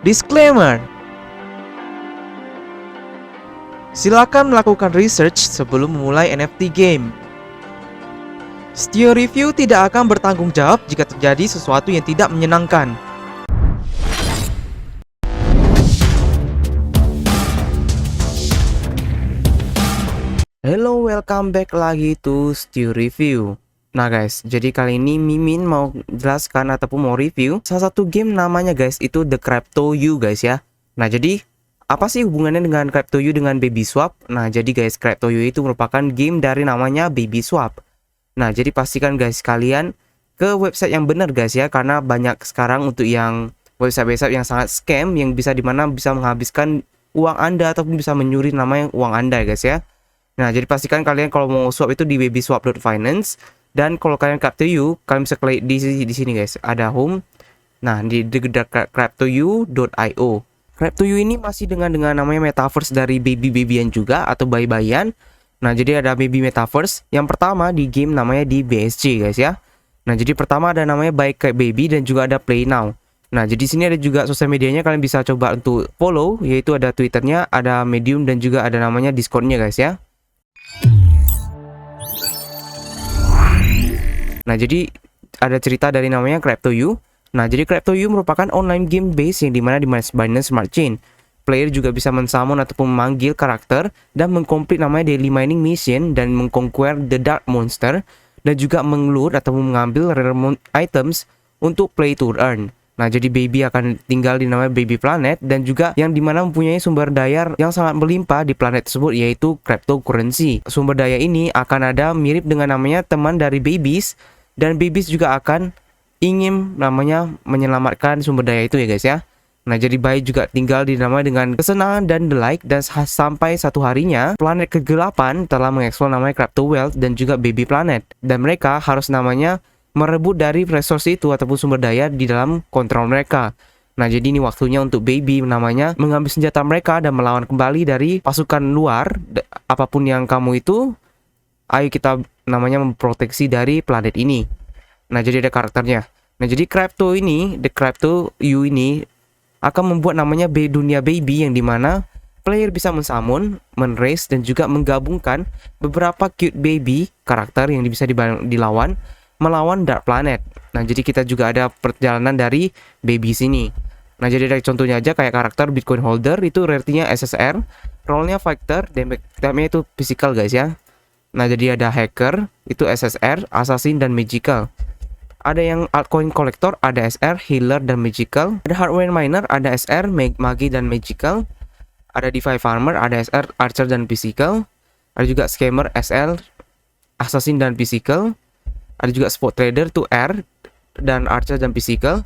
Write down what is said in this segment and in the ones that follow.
Disclaimer: silakan melakukan research sebelum memulai NFT game. Stio Review tidak akan bertanggung jawab jika terjadi sesuatu yang tidak menyenangkan. Hello, welcome back lagi to Stio Review. Nah guys, jadi kali ini Mimin mau jelaskan ataupun mau review salah satu game namanya guys, itu The Crypto You guys ya. Nah jadi, apa sih hubungannya dengan Crypto You dengan Baby Swap? Nah jadi guys, Crypto You itu merupakan game dari namanya Baby Swap. Nah jadi pastikan guys kalian ke website yang benar guys ya, karena banyak sekarang untuk yang website-website yang sangat scam, yang bisa dimana bisa menghabiskan uang Anda ataupun bisa menyuri namanya uang Anda guys ya. Nah jadi pastikan kalian kalau mau swap itu di babyswap.finance. Dan kalau kalian Crypto You, kalian bisa klik di sini guys, ada home. Nah, di cryptoyou.io. Crypto You ini masih dengan namanya metaverse dari babyan juga atau bayi-bayian. Nah, jadi ada baby metaverse. Yang pertama di game namanya di BSC guys ya. Nah, jadi pertama ada namanya Buy Baby dan juga ada Play Now. Nah, jadi sini ada juga sosial medianya, kalian bisa coba untuk follow, yaitu ada Twitternya, ada Medium dan juga ada namanya Discordnya guys ya. Nah jadi ada cerita dari namanya Crypto You. Nah jadi Crypto You merupakan online game base yang dimana di Binance Smart Chain. Player juga bisa mensummon ataupun memanggil karakter dan mengkomplit namanya daily mining mission dan mengconquer the dark monster, dan juga mengloot atau mengambil rare items untuk play to earn. Nah jadi baby akan tinggal di namanya Baby Planet, dan juga yang dimana mempunyai sumber daya yang sangat melimpah di planet tersebut, yaitu cryptocurrency. Sumber daya ini akan ada mirip dengan namanya teman dari babies, dan babies juga akan ingin namanya menyelamatkan sumber daya itu ya guys ya. Nah jadi bayi juga tinggal di namanya dengan kesenangan dan delight, dan sampai satu harinya planet kegelapan telah mengeksplor namanya Crypto Wealth dan juga Baby Planet, dan mereka harus namanya merebut dari resource itu ataupun sumber daya di dalam kontrol mereka. Nah jadi ini waktunya untuk baby namanya mengambil senjata mereka dan melawan kembali dari pasukan luar. Apapun yang kamu itu, ayo kita namanya memproteksi dari planet ini. Nah jadi ada karakternya. Nah jadi Crypto ini, The Crypto You ini akan membuat namanya dunia baby, yang dimana player bisa mensummon, menraise dan juga menggabungkan beberapa cute baby karakter yang bisa dilawan melawan Dark Planet. Nah jadi kita juga ada perjalanan dari baby sini. Nah jadi dari contohnya aja kayak karakter Bitcoin Holder itu rarity-nya SSR, role-nya Fighter, damage-nya itu physical guys ya. Nah jadi ada Hacker itu SSR, Assassin dan Magical. Ada yang Altcoin Collector, ada SR, Healer dan Magical. Ada Hardware Miner, ada SR, Magi dan Magical. Ada DeFi Farmer, ada SR, Archer dan Physical. Ada juga Scammer, SL, Assassin dan Physical. Ada juga Spot Trader to R dan Archer dan Physical.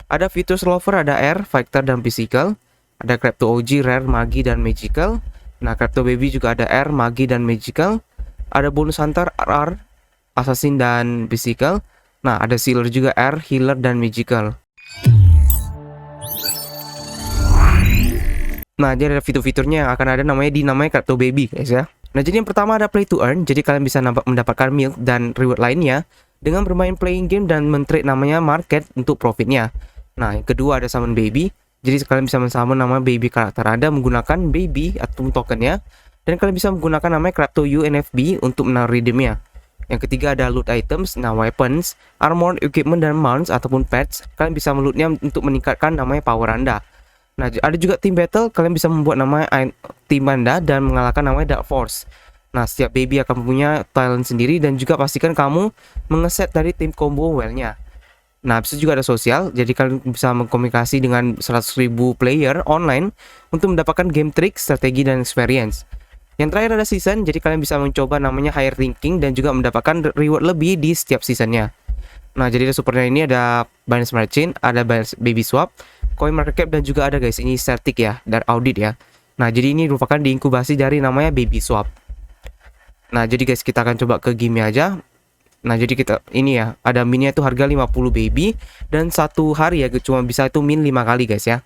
Ada Futures Lover, ada R, Fighter dan Physical. Ada Crypto OG, Rare, Magi dan Magical. Nah Crypto Baby juga ada R, Magi dan Magical. Ada Bonus Hunter, RR, Assassin dan Physical. Nah ada Sealer juga R, Healer dan Magical. Nah jadi ada fitur-fiturnya yang akan ada namanya Crypto Baby guys ya. Nah jadi yang pertama ada Play to Earn. Jadi kalian bisa mendapatkan milk dan reward lainnya dengan bermain playing game dan men-trade namanya market untuk profitnya. Nah yang kedua ada Summon Baby. Jadi kalian bisa men-summon nama baby karakter Anda menggunakan baby atau tokennya. Dan kalian bisa menggunakan namanya Crypto You NFB untuk redeemnya. Yang ketiga ada loot items. Nah weapons, armor, equipment dan mounts ataupun pets, kalian bisa melootnya untuk meningkatkan namanya power Anda. Nah ada juga team battle, kalian bisa membuat nama tim Anda dan mengalahkan namanya Dark Force. Nah setiap baby akan punya talent sendiri, dan juga pastikan kamu mengeset dari tim combo well-nya. Nah habis itu juga ada sosial, jadi kalian bisa mengkomunikasi dengan 100.000 player online untuk mendapatkan game trick, strategi dan experience. Yang terakhir ada season, jadi kalian bisa mencoba namanya higher ranking dan juga mendapatkan reward lebih di setiap seasonnya. Nah jadi ada supernya ini ada Binance Smart Chain, ada Binance Baby Swap, Coin Market Cap dan juga ada guys ini static ya, dari audit ya. Nah jadi ini merupakan diinkubasi dari namanya Baby Swap. Nah jadi guys kita akan coba ke game aja. Nah jadi kita ini ya, ada minnya itu harga 50 baby, dan satu hari ya cuma bisa itu min 5 kali guys ya.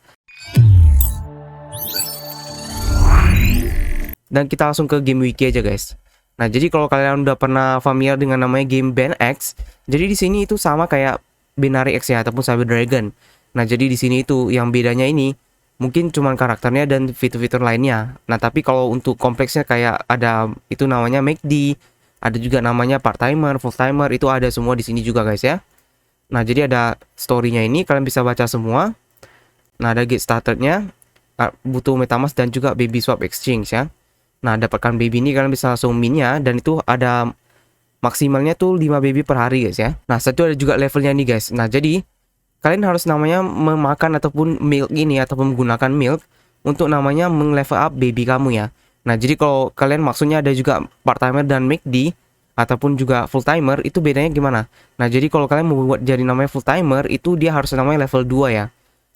Dan kita langsung ke game wiki aja guys. Nah jadi kalau kalian udah pernah familiar dengan namanya game BNX, jadi di sini itu sama kayak Binary X ya ataupun Cyber Dragon. Nah jadi di sini itu yang bedanya ini mungkin cuman karakternya dan fitur-fitur lainnya. Nah, tapi kalau untuk kompleksnya kayak ada itu namanya MACD, ada juga namanya part timer, full timer, itu ada semua di sini juga guys ya. Nah, jadi ada story-nya ini kalian bisa baca semua. Nah, ada get started-nya, butuh MetaMask dan juga baby swap exchange ya. Nah, dapatkan baby ini kalian bisa langsung min-nya, dan itu ada maksimalnya tuh 5 baby per hari guys ya. Nah, satu ada juga levelnya nih guys. Nah, jadi kalian harus namanya memakan ataupun milk ini ataupun menggunakan milk untuk namanya meng-level up baby kamu ya. Nah, jadi kalau kalian maksudnya ada juga part timer dan MACD ataupun juga full timer, itu bedanya gimana? Nah, jadi kalau kalian mau buat jadi namanya full timer, itu dia harus namanya level 2 ya.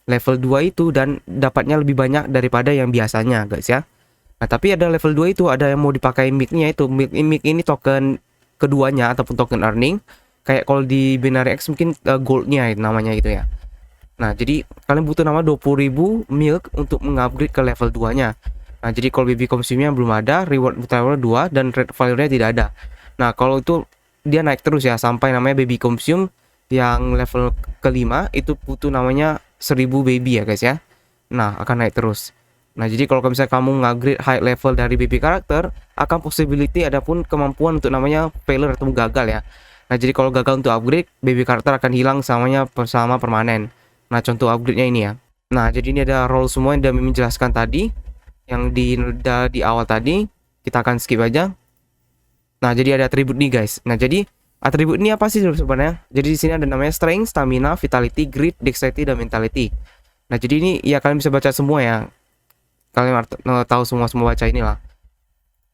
Level 2 itu dan dapatnya lebih banyak daripada yang biasanya guys ya. Nah, tapi ada level 2 itu ada yang mau dipakai mic-nya itu. Mic ini token keduanya ataupun token earning. Kayak kalau di Binary X mungkin goldnya namanya itu ya. Nah, jadi kalian butuh nama 20.000 milk untuk mengupgrade ke level 2 nya. Nah, jadi kalau baby consume-nya belum ada, reward tower 2 dan red value-nya tidak ada. Nah, kalau itu dia naik terus ya sampai namanya baby consume yang level kelima itu butuh namanya 1000 baby ya guys ya. Nah, akan naik terus. Nah, jadi kalau misalnya kamu ngupgrade high level dari baby karakter, akan possibility adapun kemampuan untuk namanya failure atau gagal ya. Nah, jadi kalau gagal untuk upgrade, baby karakter akan hilang samanya bersama permanen. Nah, contoh upgrade-nya ini ya. Nah, jadi ini ada role semua yang udah menjelaskan tadi. Yang di awal tadi. Kita akan skip aja. Nah, jadi ada atribut nih guys. Nah, jadi atribut ini apa sih sebenarnya? Jadi di sini ada namanya strength, stamina, vitality, grit, dexterity, dan mentality. Nah, jadi ini ya kalian bisa baca semua ya. Kalian tahu semua baca inilah.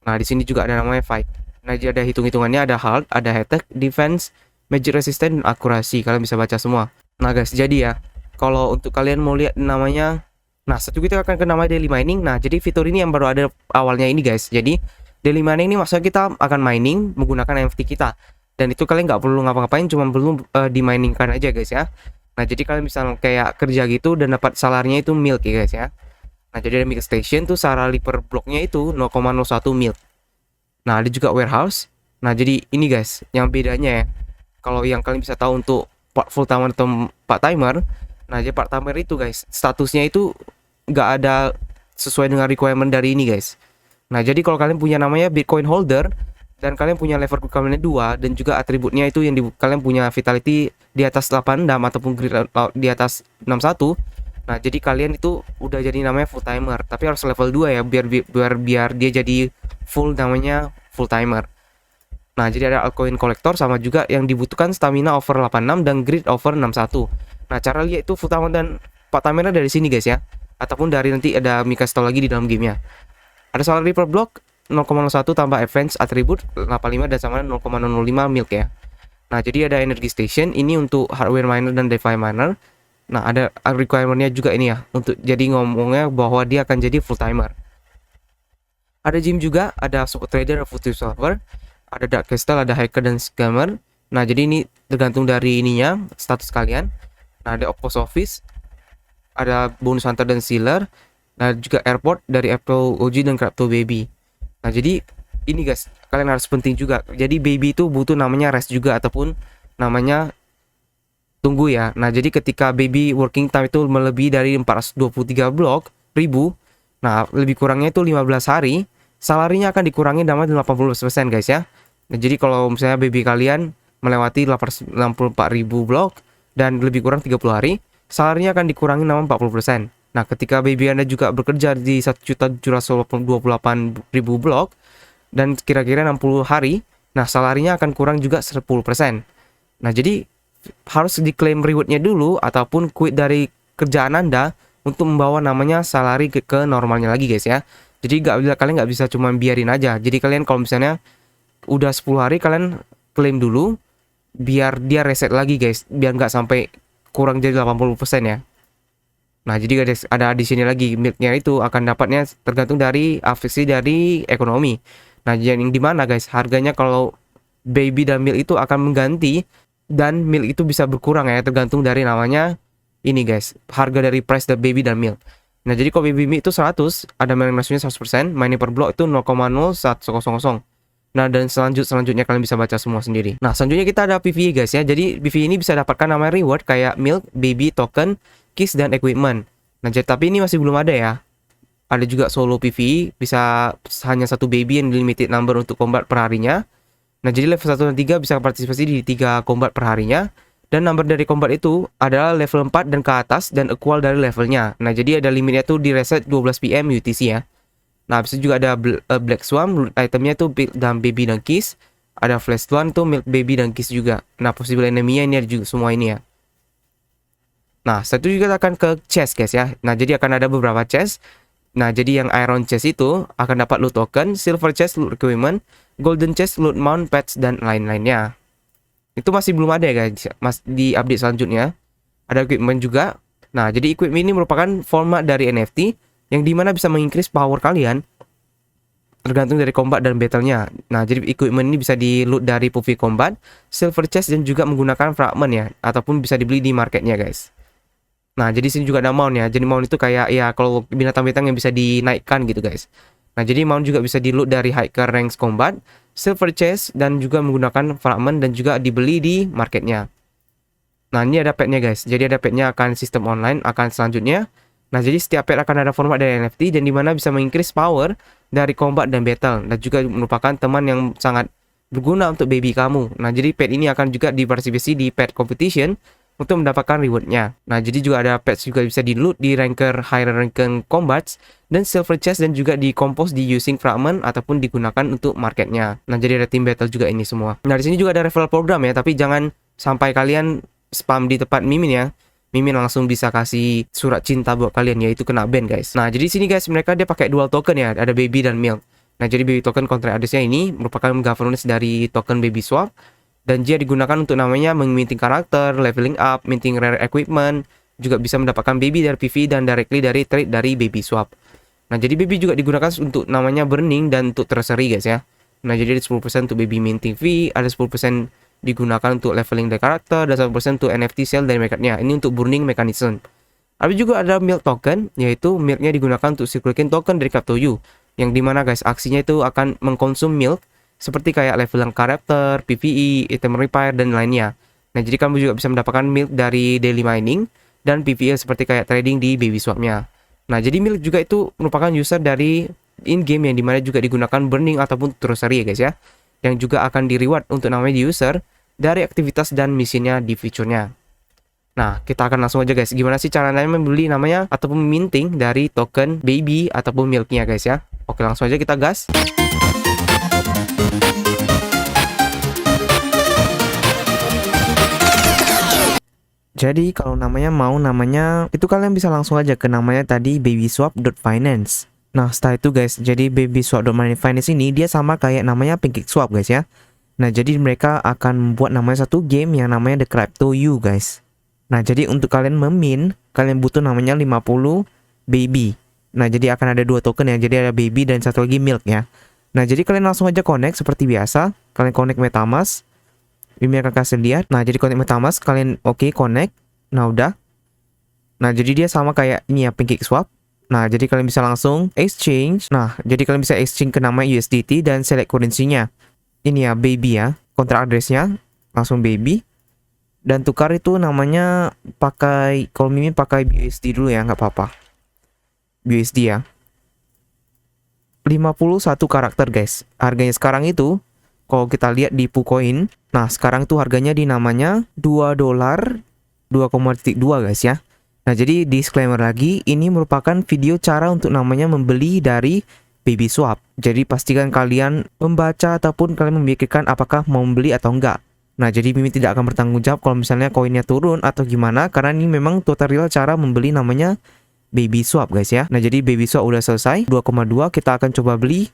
Nah, di sini juga ada namanya fight. Nah, jadi ada hitung-hitungannya, ada health, ada attack, defense, magic resistance, dan akurasi. Kalian bisa baca semua. Nah guys, jadi ya, kalau untuk kalian mau lihat namanya, nah satu kita akan ke namanya daily mining. Nah, jadi fitur ini yang baru ada awalnya ini guys. Jadi daily mining ini maksudnya kita akan mining menggunakan NFT kita. Dan itu kalian nggak perlu ngapa-ngapain, cuma perlu diminingkan aja guys ya. Nah, jadi kalian bisa kayak kerja gitu dan dapat salarinya itu milk ya guys ya. Nah, jadi ada milk station tuh salary per bloknya itu 0,01 milk. Nah, ada juga warehouse. Nah, jadi ini guys, yang bedanya ya. Kalau yang kalian bisa tahu untuk full timer atau part timer, nah jadi part timer itu guys, statusnya itu nggak ada sesuai dengan requirement dari ini guys. Nah, jadi kalau kalian punya namanya Bitcoin holder dan kalian punya level requirement 2 dan juga atributnya itu yang kalian punya vitality di atas 86 ataupun grit di atas 61. Nah, jadi kalian itu udah jadi namanya full timer, tapi harus level 2 ya biar dia jadi full namanya full timer. Nah, jadi ada altcoin collector sama juga yang dibutuhkan stamina over 86 dan grit over 61. Nah, cara lihat itu full timer dan part timer dari sini guys ya. Ataupun dari nanti ada Mika stall lagi di dalam gamenya. Ada salary per block 0,01 tambah advance attribute 85 dan sama 0,005 milk ya. Nah, jadi ada energy station ini untuk hardware miner dan DeFi miner. Nah, ada requirement-nya juga ini ya, untuk jadi ngomongnya bahwa dia akan jadi full timer. Ada gym juga, ada support trader, future solver, ada dark crystal, ada hacker dan scammer. Nah, jadi ini tergantung dari ininya, status kalian. Nah, ada post office, ada bonus hunter dan sealer. Nah, juga airport dari Apple OG dan Crypto Baby. Nah, jadi ini guys, kalian harus penting juga. Jadi baby itu butuh namanya rest juga ataupun namanya tunggu ya. Nah, jadi ketika baby working time itu melebihi dari 423 blok ribu, nah lebih kurangnya itu 15 hari, salarinya akan dikurangi dengan 80% guys ya. Nah, jadi kalau misalnya baby kalian melewati 864.000 blok dan lebih kurang 30 hari, salarinya akan dikurangi dengan 40%. Nah, ketika baby Anda juga bekerja di 1.728.000 blok dan kira-kira 60 hari, nah salarinya akan kurang juga 10%. Nah, jadi harus diklaim rewardnya dulu ataupun quit dari kerjaan Anda untuk membawa namanya salary ke normalnya lagi guys ya. Jadi kalian nggak bisa cuma biarin aja. Jadi kalian kalau misalnya udah 10 hari kalian klaim dulu biar dia reset lagi guys, biar nggak sampai kurang jadi 80% ya. Nah, jadi ada di sini lagi milknya itu akan dapatnya tergantung dari afeksi dari ekonomi. Nah, yang dimana guys harganya kalau baby dan milk itu akan mengganti dan milk itu bisa berkurang ya tergantung dari namanya ini guys, harga dari price the baby dan milk. Nah, jadi kalau baby milk itu 100, ada mining ratio-nya 100%, mining per block itu 0,0100. Nah, dan selanjutnya kalian bisa baca semua sendiri. Nah, selanjutnya kita ada PvE guys ya. Jadi PvE ini bisa dapatkan namanya reward kayak milk, baby, token, keys, dan equipment. Nah, jadi tapi ini masih belum ada ya. Ada juga solo PvE, bisa hanya satu baby yang limited number untuk combat per harinya. Nah, jadi level 1 dan 3 bisa partisipasi di 3 combat per harinya. Dan number dari combat itu adalah level 4 dan ke atas dan equal dari levelnya. Nah, jadi ada limitnya tuh di reset 12 PM UTC ya. Nah, habis itu juga ada Black Swarm, itemnya tuh dan Baby dan Kiss. Ada Flash Swarm tuh Milk Baby dan Kiss juga. Nah, possible enemy-nya ini ada juga semua ini ya. Nah, satu juga akan ke chest guys ya. Nah, jadi akan ada beberapa chest. Nah, jadi yang Iron Chest itu akan dapat loot token, Silver Chest loot equipment, Golden Chest loot mount pets dan lain-lainnya. Itu masih belum ada ya guys, di update selanjutnya. Ada equipment juga. Nah, jadi equipment ini merupakan format dari NFT yang dimana bisa mengincrease power kalian tergantung dari combat dan battlenya. Nah, jadi equipment ini bisa di loot dari PvP combat, Silver Chest dan juga menggunakan fragment ya, ataupun bisa dibeli di marketnya guys. Nah, jadi sini juga ada mount ya. Jadi mount itu kayak ya kalau binatang-binatang yang bisa dinaikkan gitu guys. Nah, jadi mount juga bisa di loot dari hiker ranks combat, Silver Chest dan juga menggunakan fragment dan juga dibeli di marketnya. Nah, ini ada petnya guys. Jadi ada petnya akan sistem online akan selanjutnya. Nah, jadi setiap pet akan ada format dari NFT dan dimana bisa mengincrease power dari combat dan battle. Dan juga merupakan teman yang sangat berguna untuk baby kamu. Nah, jadi pet ini akan juga dipartisipasi di pet competition untuk mendapatkan rewardnya. Nah, jadi juga ada pets juga bisa di loot di ranker higher ranker combats dan silver chest dan juga di compose di using fragment ataupun digunakan untuk marketnya. Nah, jadi ada team battle juga ini semua. Nah, di sini juga ada referral program ya, tapi jangan sampai kalian spam di tempat Mimin ya. Mimin langsung bisa kasih surat cinta buat kalian, yaitu kena ban guys. Nah, jadi sini guys mereka dia pakai dual token ya, ada baby dan milk. Nah, jadi baby token contract address-nya ini merupakan governance dari token baby swap dan dia digunakan untuk namanya meminting karakter, leveling up, minting rare equipment, juga bisa mendapatkan baby dari PV dan directly dari trade dari baby swap. Nah, jadi baby juga digunakan untuk namanya burning dan untuk treasury guys ya. Nah, jadi ada 10% untuk baby minting fee, ada 10% digunakan untuk leveling dari karakter, dan 1% untuk NFT sale dari marketnya. Ini untuk burning mechanism. Tapi juga ada milk token, yaitu milknya digunakan untuk circulating token dari Crypto.io, yang dimana guys aksinya itu akan mengkonsum milk seperti kayak leveling karakter, PvE, item repair dan lainnya. Nah, jadi kamu juga bisa mendapatkan milk dari daily mining dan PvE seperti kayak trading di baby swapnya. Nah, jadi milk juga itu merupakan user dari in-game yang dimana juga digunakan burning ataupun treasury ya guys ya, yang juga akan di reward untuk namanya user dari aktivitas dan misinya di fiturnya. Nah, kita akan langsung aja guys, gimana sih caranya membeli namanya ataupun minting dari token baby ataupun milknya guys ya. Oke, langsung aja kita gas. Jadi kalau namanya itu kalian bisa langsung aja ke namanya tadi babyswap.finance. Nah, setelah itu guys, jadi babyswap.finance ini dia sama kayak namanya PancakeSwap guys ya. Nah, jadi mereka akan membuat namanya satu game yang namanya The Crypto.io guys. Nah, jadi untuk kalian memin, kalian butuh namanya 50 baby. Nah, jadi akan ada dua token ya. Jadi ada baby dan satu lagi milk ya. Nah, jadi kalian langsung aja connect seperti biasa. Kalian connect MetaMask. Ini akan kasih lihat. Nah, jadi connect MetaMask, kalian oke connect. Nah, udah. Nah, jadi dia sama kayak ini ya, PancakeSwap. Nah, jadi kalian bisa langsung exchange. Nah, jadi kalian bisa exchange ke nama USDT dan select currency-nya. Ini ya, baby ya. Kontrak address-nya langsung baby. Dan tukar itu namanya pakai, kalau Mimin pakai BUSD dulu ya, nggak apa-apa. BUSD ya. 51 karakter guys. Harganya sekarang itu kalau kita lihat di PuCoin, nah sekarang tuh harganya di namanya $2 2,2 guys ya. Nah, jadi disclaimer lagi, ini merupakan video cara untuk namanya membeli dari babyswap. Jadi pastikan kalian membaca ataupun kalian memikirkan apakah mau membeli atau enggak. Nah, jadi Mimin tidak akan bertanggung jawab kalau misalnya koinnya turun atau gimana, karena ini memang tutorial cara membeli namanya babyswap guys ya. Nah, jadi babyswap udah selesai 2,2, kita akan coba beli.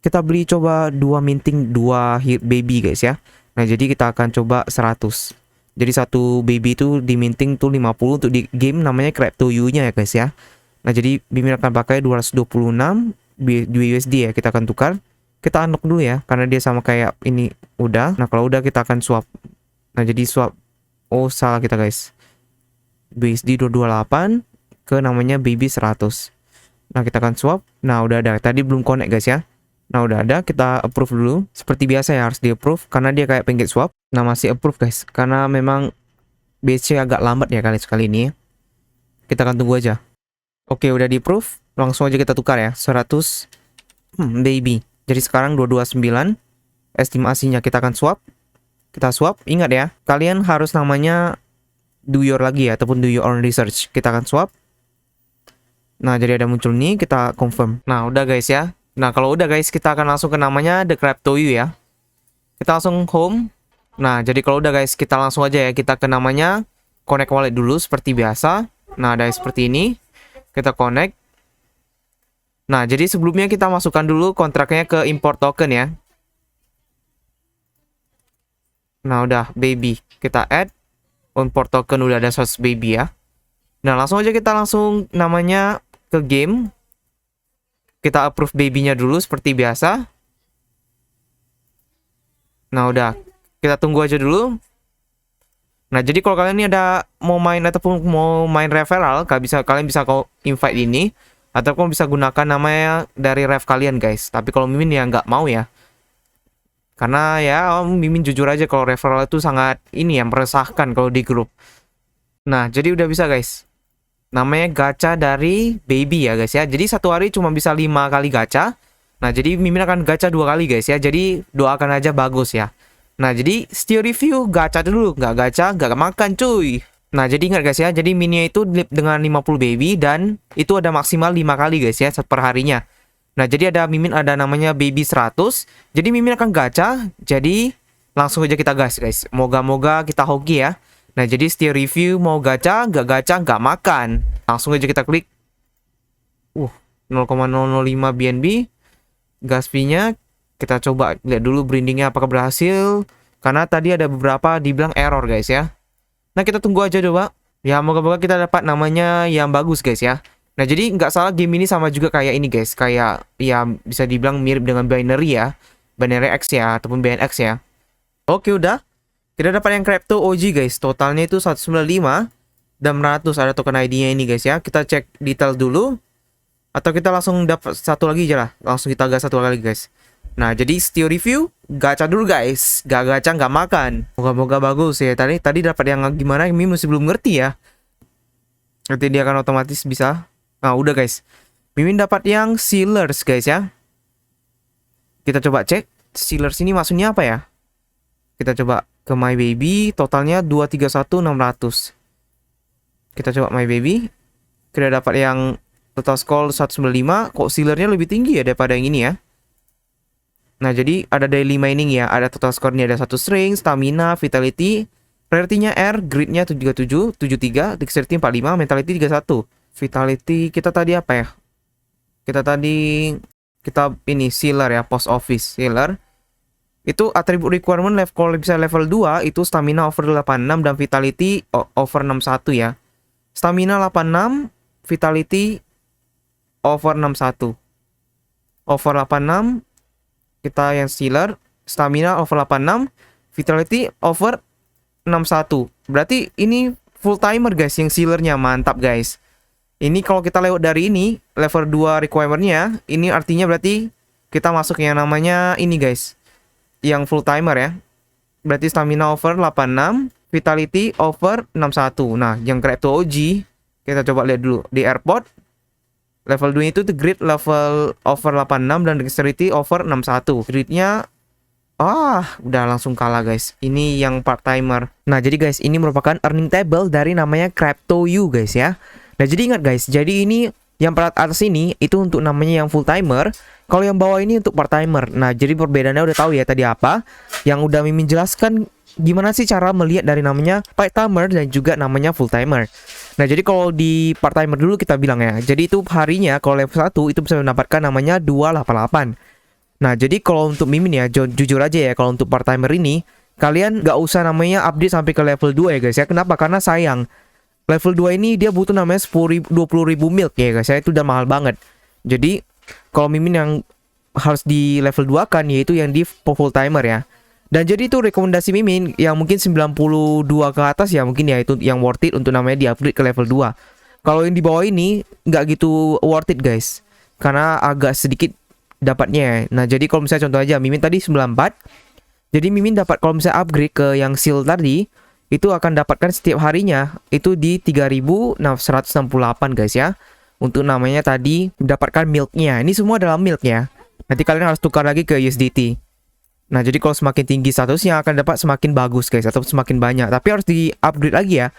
Kita beli coba 2 minting 2 baby guys ya. Nah, jadi kita akan coba 100. Jadi satu baby itu di minting tuh 50 untuk di game namanya Crypto.io-nya ya guys ya. Nah, jadi Mimin akan pakai 226 USD ya. Kita akan tukar. Kita unlock dulu ya, karena dia sama kayak ini udah. Nah, kalau udah kita akan swap. Nah, jadi swap. Oh, salah kita guys. USD 228 ke namanya baby 100. Nah, kita akan swap. Nah, udah ada. Tadi belum connect guys ya. Nah, udah ada, kita approve dulu. Seperti biasa ya, harus di approve karena dia kayak PancakeSwap. Nah, masih approve guys, karena memang BC agak lambat ya kali ini. Kita akan tunggu aja. Oke, udah di approve. Langsung aja kita tukar ya. 100 baby. Jadi sekarang 229. Estimasinya kita akan swap. Kita swap. Ingat ya, kalian harus namanya do your lagi ya, ataupun do your own research. Kita akan swap. Nah, jadi ada muncul nih, kita confirm. Nah, udah guys ya. Nah, kalau udah guys, kita akan langsung ke namanya The Crypto.io ya. Kita langsung home. Nah, jadi kalau udah guys, kita langsung aja ya, kita ke namanya connect wallet dulu seperti biasa. Nah, ada seperti ini. Kita connect. Nah, jadi sebelumnya kita masukkan dulu kontraknya ke import token ya. Nah, udah baby. Kita add. Import token udah ada source baby ya. Nah, langsung aja kita langsung namanya ke game. Kita approve baby-nya dulu seperti biasa. Nah, udah. Kita tunggu aja dulu. Nah, jadi kalau kalian ini ada mau main ataupun mau main referral, kalian bisa invite ini. Ataupun bisa gunakan namanya dari ref kalian guys. Tapi kalau Mimin ya nggak mau ya. Karena ya Mimin jujur aja kalau referral itu sangat ini ya, meresahkan kalau di grup. Nah, jadi udah bisa guys. Namanya gacha dari baby ya guys ya. Jadi satu hari cuma bisa 5 kali gacha. Nah, jadi Mimin akan gacha 2 kali guys ya. Jadi doakan aja bagus ya. Nah, jadi Steel review gacha dulu. Nggak gacha, nggak makan cuy. Nah, jadi ingat guys ya. Jadi mini itu dengan 50 baby. Dan itu ada maksimal 5 kali guys ya per harinya. Nah, jadi Mimin ada namanya baby 100. Jadi Mimin akan gacha. Jadi langsung aja kita gas guys. Moga-moga kita hoki ya. Nah, jadi Steel review mau gacha, nggak makan. Langsung aja kita klik. 0,005 BNB. Gas fee-nya. Kita coba lihat dulu brandingnya apakah berhasil. Karena tadi ada beberapa dibilang error guys ya. Nah, kita tunggu aja coba. Ya, moga-moga kita dapat namanya yang bagus guys ya. Nah, jadi nggak salah game ini sama juga kayak ini guys. Kayak ya bisa dibilang mirip dengan binary ya. Binary X ya, ataupun BNX ya. Oke, udah. Kita dapat yang Crypto OG guys. Totalnya itu 195 dan 100 ada token ID-nya ini guys ya. Kita cek detail dulu. Atau kita langsung dapat satu lagi aja lah. Langsung kita gas satu kali guys. Nah, jadi Steel review gacha dulu guys. Gak gacha nggak makan. Moga-moga bagus ya. Tadi dapat yang gimana ini masih belum ngerti ya. Nanti dia akan otomatis bisa. Nah, udah guys. Mimin dapat yang Sealers guys ya. Kita coba cek Sealers ini maksudnya apa ya. Kita coba ke My Baby. Totalnya 231.600. Kita coba My Baby. Kita dapat yang total score 195. Kok Sealernya lebih tinggi ya daripada yang ini ya. Nah, jadi ada daily mining ya. Ada total score-nya ada 1 string, stamina, vitality, rarity-nya R, grid-nya 77, 73, dexterity 45, mentality 31. Vitality kita tadi apa ya? Kita ini sealer ya, post office sealer. Itu atribut requirement kalau bisa level 2 itu stamina over 86 dan vitality over 61 ya. Stamina 86, vitality over 61. Over 86 kita yang sealer, stamina over 86, vitality over 61. Berarti ini full timer guys yang sealernya, mantap guys. Ini kalau kita lewat dari ini level 2 requirementnya, ini artinya berarti kita masuk yang namanya ini guys, yang full timer ya. Berarti stamina over 86, vitality over 61. Nah, yang Crypto OG kita coba lihat dulu di airport. Level 2 itu grid level over 86 dan dexterity over 61. Gridnya udah langsung kalah guys. Ini yang part timer. Nah, jadi guys, ini merupakan earning table dari namanya Crypto.io guys ya. Nah, jadi ingat guys, jadi ini yang part atas ini itu untuk namanya yang full timer. Kalau yang bawah ini untuk part timer. Nah, jadi perbedaannya udah tahu ya tadi apa. Yang udah Mimin jelaskan gimana sih cara melihat dari namanya part timer dan juga namanya full timer. Nah, jadi kalau di part timer dulu kita bilang ya. Jadi itu harinya kalau level 1 itu bisa mendapatkan namanya 288. Nah, jadi kalau untuk Mimin ya, jujur aja ya, kalau untuk part timer ini kalian nggak usah namanya update sampai ke level 2 ya guys ya. Kenapa? Karena sayang. Level 2 ini dia butuh namanya 20.000 milk ya guys ya. Itu udah mahal banget. Jadi kalau Mimin yang harus di level 2 kan, yaitu yang di full timer ya. Dan jadi itu rekomendasi Mimin yang mungkin 92 ke atas ya, mungkin ya itu yang worth it untuk namanya di-upgrade ke level 2. Kalau yang di bawah ini nggak gitu worth it guys, karena agak sedikit dapatnya. Nah, jadi kalau misalnya contoh aja Mimin tadi 94. Jadi Mimin dapat kalau misalnya upgrade ke yang seal tadi, itu akan dapatkan setiap harinya itu di 3.168 guys ya. untuk namanya tadi mendapatkan milknya. Ini semua adalah milknya. Nanti kalian harus tukar lagi ke USDT. Nah, jadi kalau semakin tinggi statusnya akan dapat semakin bagus guys, atau semakin banyak. Tapi harus di-upgrade lagi ya.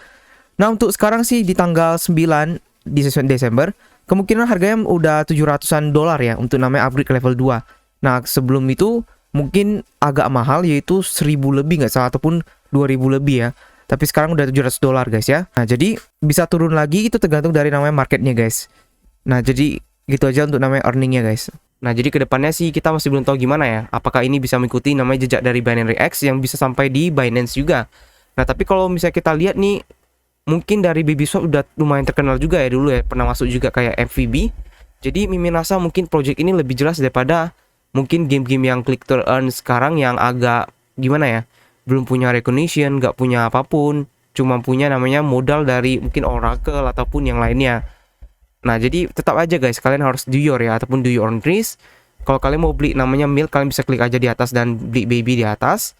Nah, untuk sekarang sih di tanggal 9 di Desember, kemungkinan harganya udah 700-an dolar ya untuk namanya upgrade ke level 2. Nah, sebelum itu mungkin agak mahal, yaitu 1000 lebih nggak salah, ataupun 2000 lebih ya. Tapi sekarang udah 700 dolar guys ya. Nah, jadi bisa turun lagi, itu tergantung dari namanya marketnya guys. Nah, jadi gitu aja untuk namanya earningnya guys. Nah, jadi kedepannya sih kita masih belum tahu gimana ya. Apakah ini bisa mengikuti namanya jejak dari Binance X yang bisa sampai di Binance juga. Nah, tapi kalau misalnya kita lihat nih, mungkin dari BabySwap udah lumayan terkenal juga ya dulu ya. Pernah masuk juga kayak FVB. Jadi Mimin rasa mungkin project ini lebih jelas daripada mungkin game-game yang click to earn sekarang yang agak gimana ya. Belum punya recognition, nggak punya apapun. Cuma punya namanya modal dari mungkin Oracle ataupun yang lainnya. Nah, jadi tetap aja guys, kalian harus do your ya, ataupun do your own risk. Kalau kalian mau beli namanya milk, kalian bisa klik aja di atas dan beli baby di atas.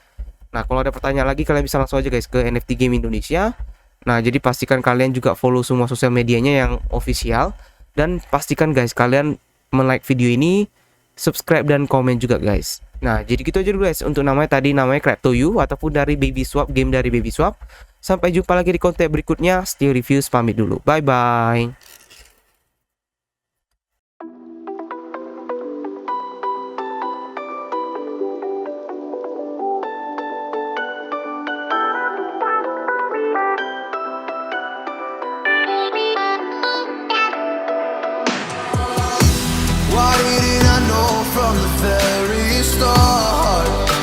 Nah, kalau ada pertanyaan lagi, kalian bisa langsung aja guys ke NFT Game Indonesia. Nah, jadi pastikan kalian juga follow semua sosial medianya yang official. Dan pastikan guys, kalian like video ini, subscribe dan komen juga guys. Nah, jadi gitu aja dulu guys, untuk namanya tadi namanya CryptoU, ataupun dari BabySwap, game dari BabySwap. Sampai jumpa lagi di konten berikutnya. Stay Reviews pamit dulu, bye bye.